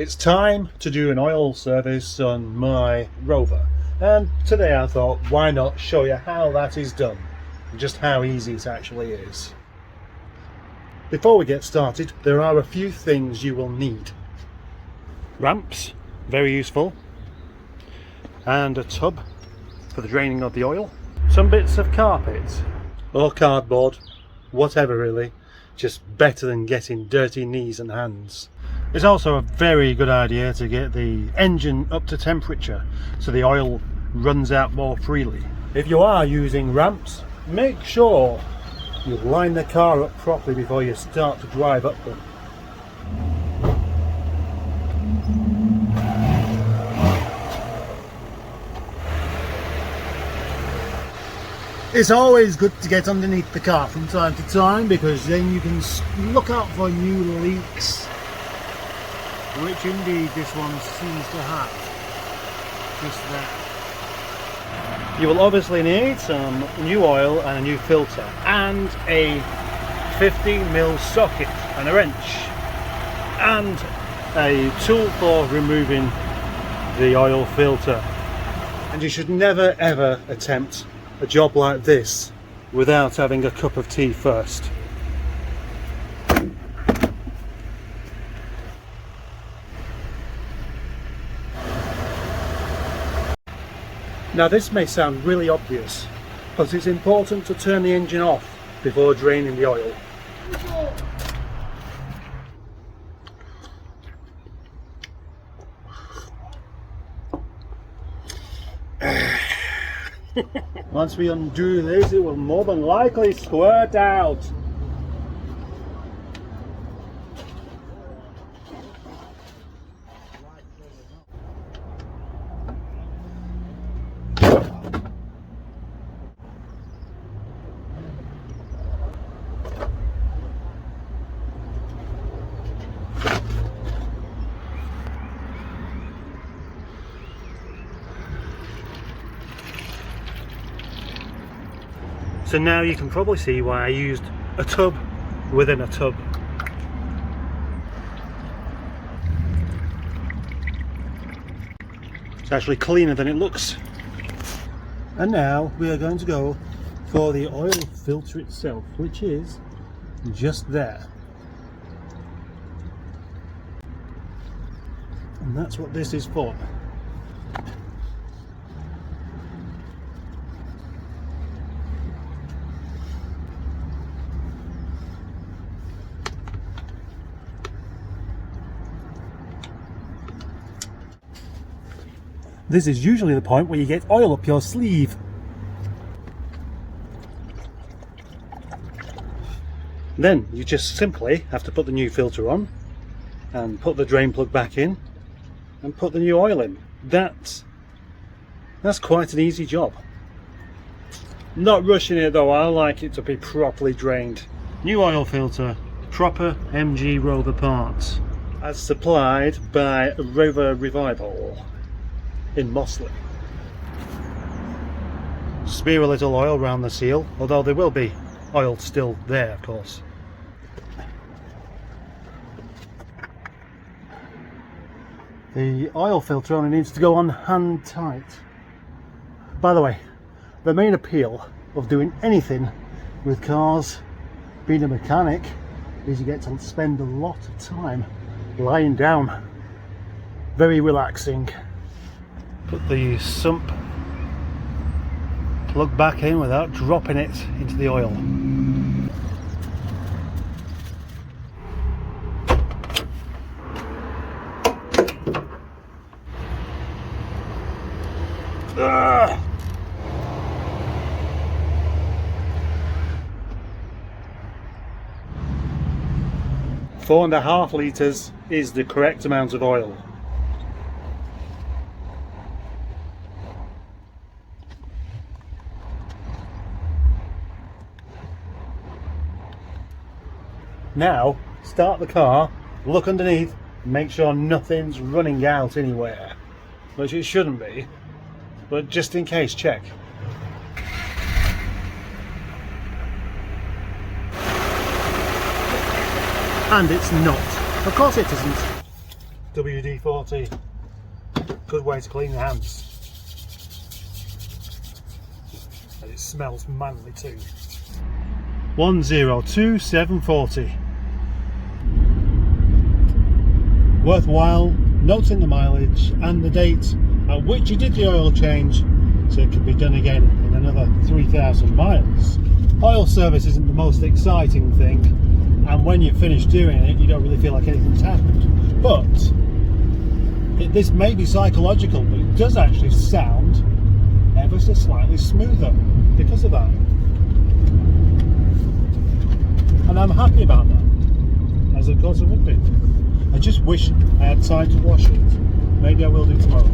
It's time to do an oil service on my Rover, and today I thought, why not show you how that is done, just how easy it actually is. Before we get started, there are a few things you will need. Ramps, very useful, and a tub for the draining of the oil, some bits of carpet or cardboard, whatever really, just better than getting dirty knees and hands. It's also a very good idea to get the engine up to temperature so the oil runs out more freely. If you are using ramps, make sure you line the car up properly before you start to drive up them. It's always good to get underneath the car from time to time, because then you can look out for new leaks, which indeed this one seems to have, just there. You will obviously need some new oil and a new filter, and a 15mm socket and a wrench, and a tool for removing the oil filter. And you should never ever attempt a job like this without having a cup of tea first. Now this may sound really obvious, but it's important to turn the engine off before draining the oil. Once we undo this, it will more than likely squirt out. So now you can probably see why I used a tub within a tub. It's actually cleaner than it looks. And now we are going to go for the oil filter itself, which is just there. And that's what this is for. This is usually the point where you get oil up your sleeve. Then you just simply have to put the new filter on and put the drain plug back in and put the new oil in. That's quite an easy job. Not rushing it though, I like it to be properly drained. New oil filter, proper MG Rover parts, as supplied by Rover Revival in Mossley. Smear a little oil around the seal, although there will be oil still there, of course. The oil filter only needs to go on hand tight. By the way, the main appeal of doing anything with cars, being a mechanic, is you get to spend a lot of time lying down. Very relaxing. Put the sump plug back in without dropping it into the oil. Ugh. 4.5 litres is the correct amount of oil. Now, start the car, look underneath, make sure nothing's running out anywhere, which it shouldn't be, but just in case, check. And it's not. Of course it isn't. WD-40, good way to clean your hands. And it smells manly too. 102,740. Worthwhile noting the mileage and the date at which you did the oil change, so it can be done again in another 3,000 miles. Oil service isn't the most exciting thing, and when you've finished doing it you don't really feel like anything's happened, but this may be psychological, but it does actually sound ever so slightly smoother because of that, and I'm happy about that, as of course I would be. I just wish I had time to wash it. Maybe I will do tomorrow.